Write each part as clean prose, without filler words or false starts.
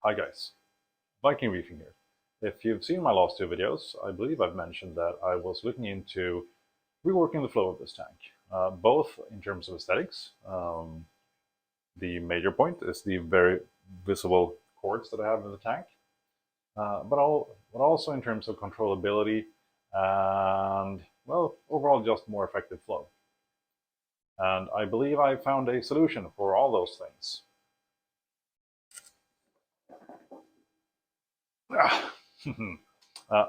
Hi guys, Viking Reefing here. If you've seen my last two videos, I believe I've mentioned that I was looking into reworking the flow of this tank, both in terms of aesthetics. The major point is the very visible cords that I have in the tank, but also in terms of controllability and, well, overall just more effective flow. And I believe I found a solution for all those things.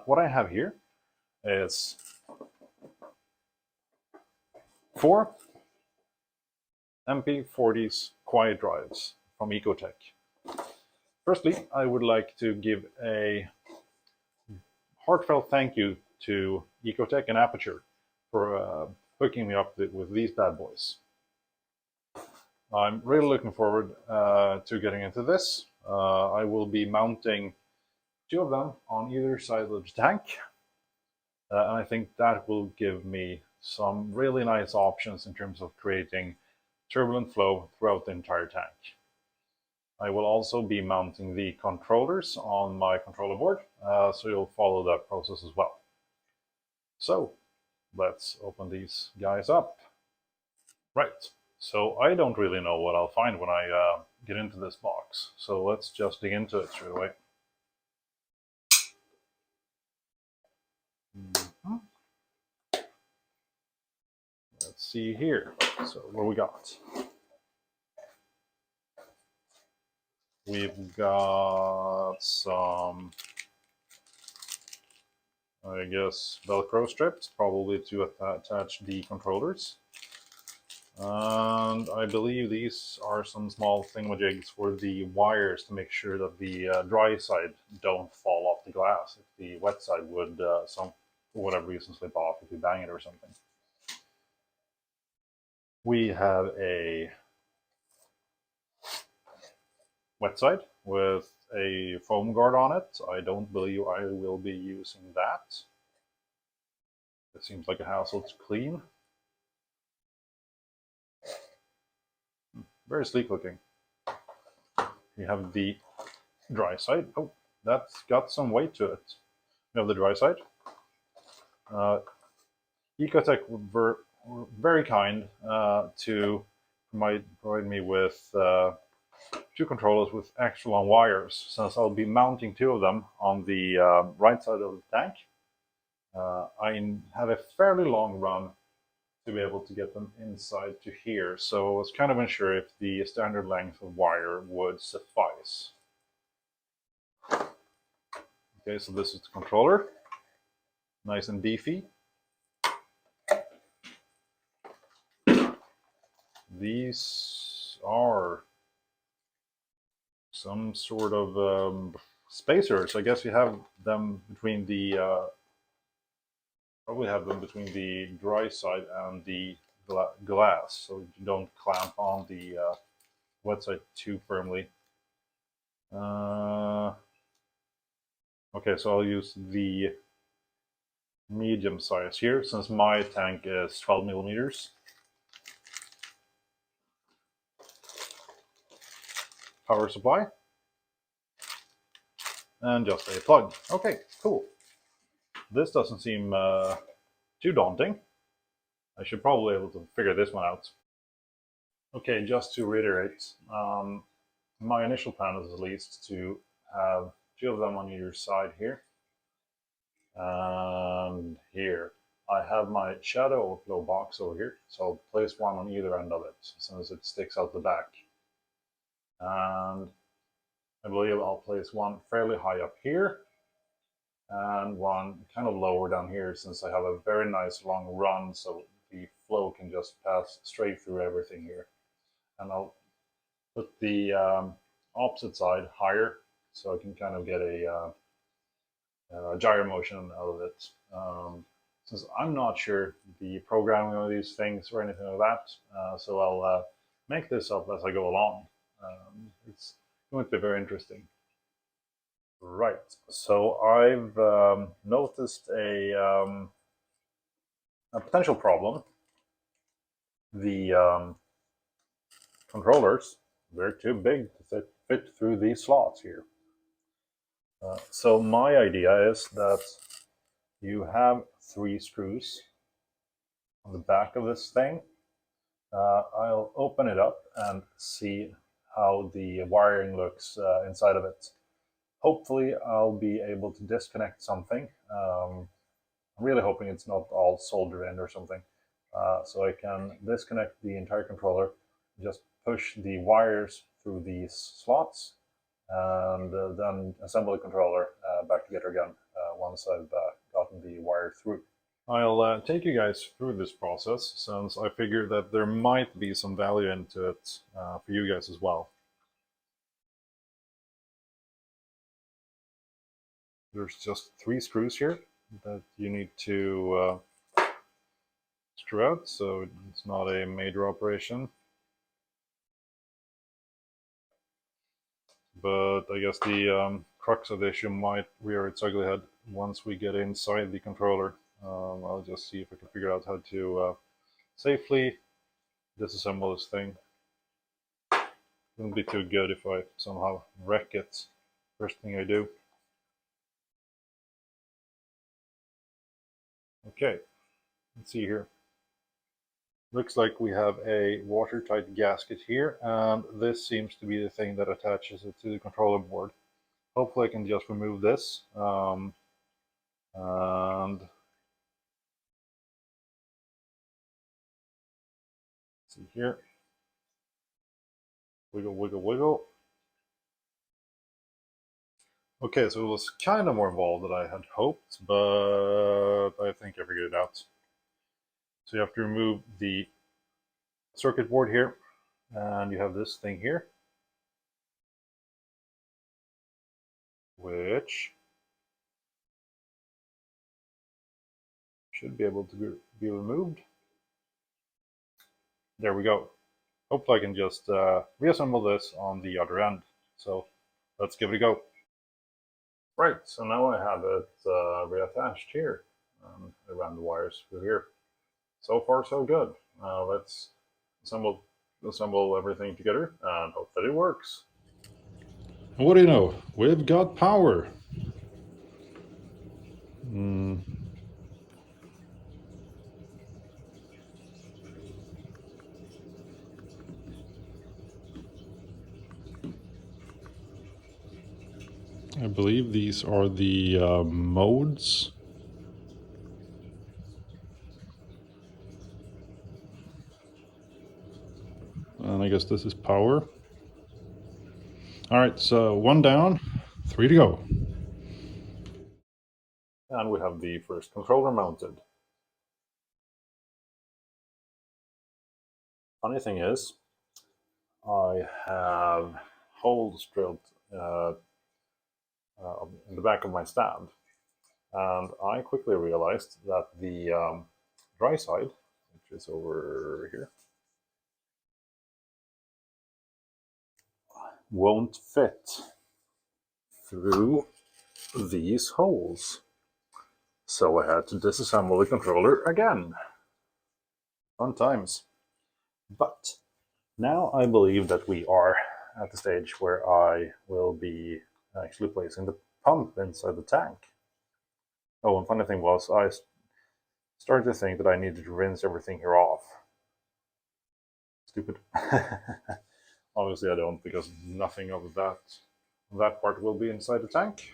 What I have here is 4 mp40s quiet drives from Ecotech. Firstly, I would like to give a heartfelt thank you to Ecotech and Aperture for hooking me up with these bad boys. I'm really looking forward to getting into this. I will be mounting 2 of them on either side of the tank, and I think that will give me some really nice options in terms of creating turbulent flow throughout the entire tank. I will also be mounting the controllers on my controller board, so you'll follow that process as well. So let's open these guys up. Right, so I don't really know what I'll find when I get into this box, so let's just dig into it straight away. Let's see here. So what we got? We've got some, I guess, Velcro strips, probably to attach the controllers. And I believe these are some small thingamajigs for the wires to make sure that the dry side don't fall off the glass. If the wet side would, for whatever reason, slip off if you bang it or something. We have a wet side with a foam guard on it. I don't believe I will be using that. It seems like a hassle to clean. Very sleek looking. You have the dry side. Oh, that's got some weight to it. You have the dry side. Ecotech were very kind to provide me with 2 controllers with extra long wires, since I'll be mounting 2 of them on the right side of the tank. I have a fairly long run to be able to get them inside to here, so I was kind of unsure if the standard length of wire would suffice. Okay, so this is the controller, nice and beefy. These are some sort of spacers. I guess you have them between the probably have them between the dry side and the glass, so you don't clamp on the wet side too firmly. Okay, so I'll use the medium size here, since my tank is 12 millimeters. Power supply. And just a plug. Okay, cool. This doesn't seem too daunting. I should probably be able to figure this one out. Okay, just to reiterate, my initial plan is at least to have 2 of them on either side here. And here. I have my shadow overflow box over here, so I'll place one on either end of it, since it sticks out the back. And I believe I'll place one fairly high up here, and one kind of lower down here, since I have a very nice long run, so the flow can just pass straight through everything here. And I'll put the opposite side higher, so I can kind of get a gyro motion out of it. Since I'm not sure the programming of these things or anything like that, so I'll make this up as I go along. It's going to be very interesting. Right, so I've noticed a potential problem. The controllers, they're too big to fit through these slots here. So my idea is that you have 3 screws on the back of this thing. I'll open it up and see how the wiring looks inside of it. Hopefully I'll be able to disconnect something. I'm really hoping it's not all soldered in or something. So I can disconnect the entire controller, just push the wires through these slots, and then assemble the controller back together again once I've gotten the wire through. I'll take you guys through this process, since I figure that there might be some value into it for you guys as well. There's just 3 screws here that you need to screw out, so it's not a major operation. But I guess the crux of the issue might rear its ugly head once we get inside the controller. I'll just see if I can figure out how to safely disassemble this thing. Wouldn't be too good if I somehow wreck it first thing I do. Okay, let's see here. Looks like we have a watertight gasket here, and this seems to be the thing that attaches it to the controller board. Hopefully I can just remove this. And see here. Wiggle, wiggle, wiggle. Okay, so it was kind of more involved than I had hoped, but I think I figured it out. So you have to remove the circuit board here, and you have this thing here, which should be able to be removed. There we go. Hopefully I can just reassemble this on the other end. So let's give it a go. Right, so now I have it reattached here. I ran the wires through here. So far so good. Let's assemble everything together and hope that it works. And what do you know? We've got power. I believe these are the modes. And I guess this is power. All right, so 1 down, 3 to go. And we have the first controller mounted. Funny thing is, I have holes drilled in the back of my stand, and I quickly realized that the dry side, which is over here, won't fit through these holes. So I had to disassemble the controller again. Fun times. But now I believe that we are at the stage where I will be actually placing the pump inside the tank. Oh, and funny thing was, I started to think that I needed to rinse everything here off. Stupid. Obviously I don't, because nothing of that part will be inside the tank.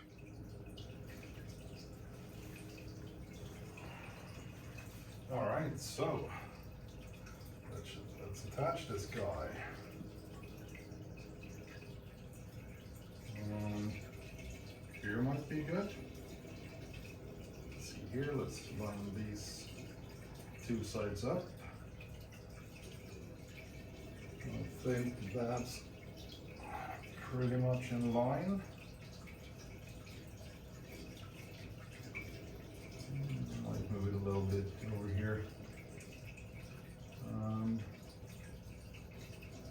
All right, so let's attach this guy. Here might be good. Let's see here, let's line these 2 sides up. I think that's pretty much in line. Might move it a little bit over here.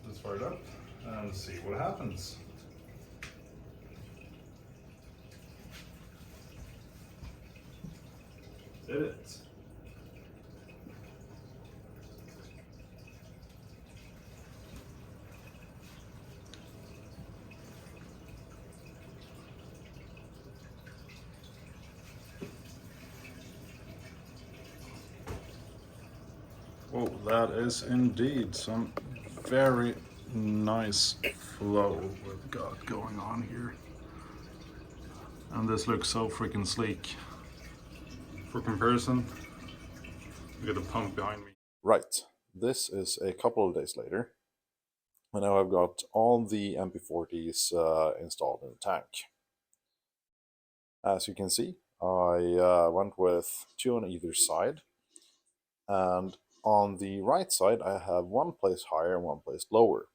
Let's fire it up and see what happens. Did it. Oh, that is indeed some very nice flow we've got going on here. And this looks so freaking sleek. For comparison, look at the pump behind me. Right, this is a couple of days later. And now I've got all the mp40s installed in the tank. As you can see, I went with 2 on either side. And on the right side, I have one placed higher and one placed lower.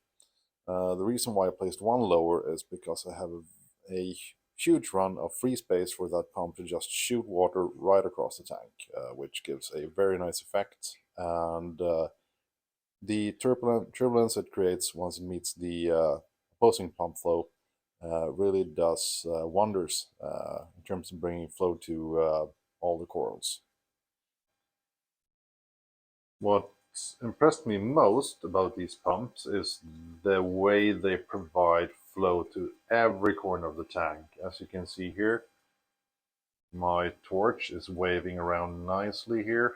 The reason why I placed one lower is because I have a huge run of free space for that pump to just shoot water right across the tank, which gives a very nice effect. And the turbulence it creates once it meets the opposing pump flow really does wonders in terms of bringing flow to all the corals. What impressed me most about these pumps is the way they provide flow to every corner of the tank. As you can see here, my torch is waving around nicely here,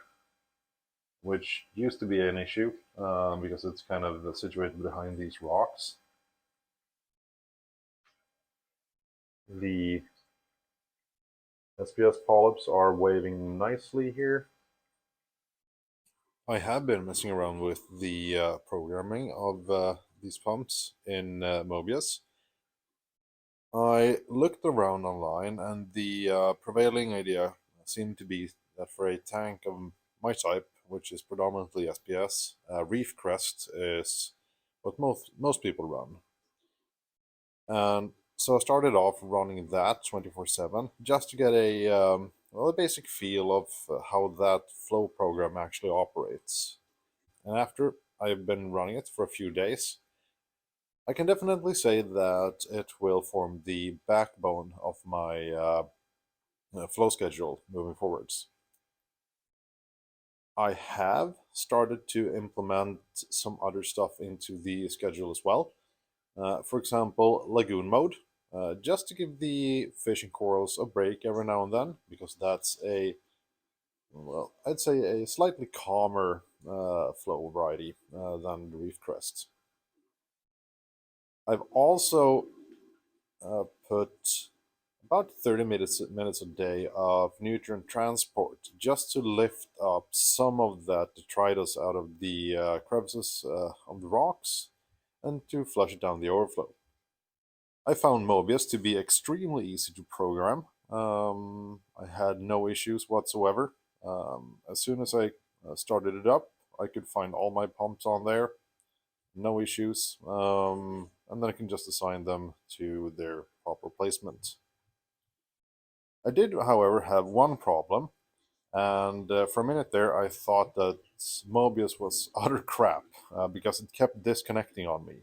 which used to be an issue because it's kind of situated behind these rocks. The SPS polyps are waving nicely here. I have been messing around with the programming of these pumps in Mobius. I looked around online, and the prevailing idea seemed to be that for a tank of my type, which is predominantly SPS, Reef crest is what most people run. And so I started off running that 24/7 just to get a basic feel of how that flow program actually operates. And after I've been running it for a few days, I can definitely say that it will form the backbone of my flow schedule moving forwards. I have started to implement some other stuff into the schedule as well. For example, lagoon mode, just to give the fish and corals a break every now and then, because that's well, I'd say a slightly calmer flow variety than the reef crest. I've also put about 30 minutes a day of nutrient transport just to lift up some of that detritus out of the crevices of the rocks and to flush it down the overflow. I found Mobius to be extremely easy to program. I had no issues whatsoever. As soon as I started it up, I could find all my pumps on there, no issues, and then I can just assign them to their proper placement. I did, however, have one problem, and for a minute there I thought that Mobius was utter crap because it kept disconnecting on me.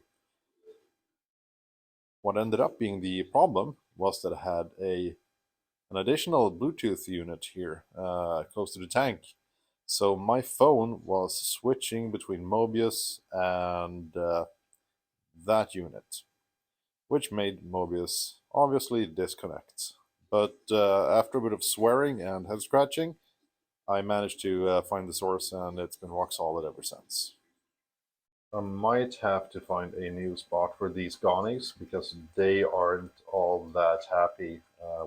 What ended up being the problem was that I had an additional Bluetooth unit here close to the tank. So my phone was switching between Mobius and that unit, which made Mobius obviously disconnect. But after a bit of swearing and head scratching, I managed to find the source, and it's been rock solid ever since. I might have to find a new spot for these Gonnies because they aren't all that happy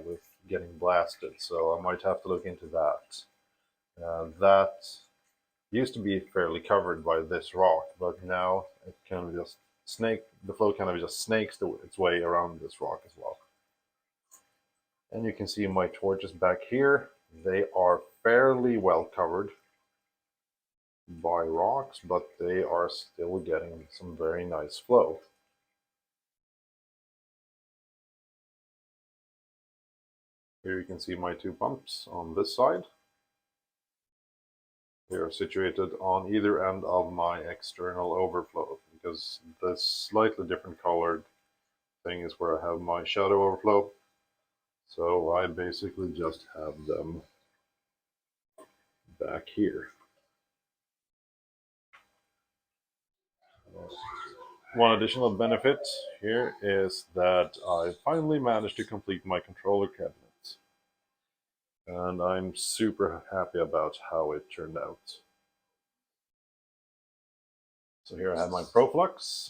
with getting blasted, so I might have to look into that. That used to be fairly covered by this rock, but now it kind of just the flow kind of just snakes its way around this rock as well. And you can see my torches back here. They are fairly well covered by rocks, but they are still getting some very nice flow. Here you can see my 2 pumps on this side. They are situated on either end of my external overflow, because this slightly different colored thing is where I have my shadow overflow. So I basically just have them back here. One additional benefit here is that I finally managed to complete my controller cabinet. And I'm super happy about how it turned out. So here I have my Proflux,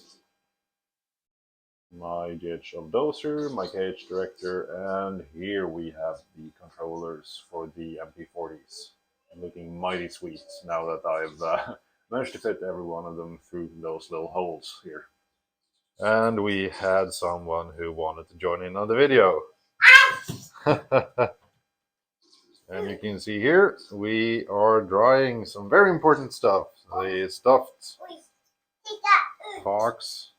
my GHL doser, my KH director, and here we have the controllers for the mp40s. Looking mighty sweet now that I've managed to fit every one of them through those little holes here. And we had someone who wanted to join in on the video. And you can see here, we are drying some very important stuff. The stuffed fox.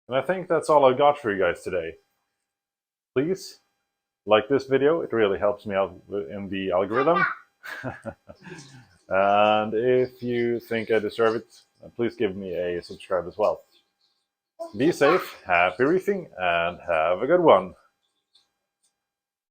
And I think that's all I got for you guys today. Please like this video, it really helps me out in the algorithm. And if you think I deserve it, please give me a subscribe as well. Be safe, happy reefing, and have a good one.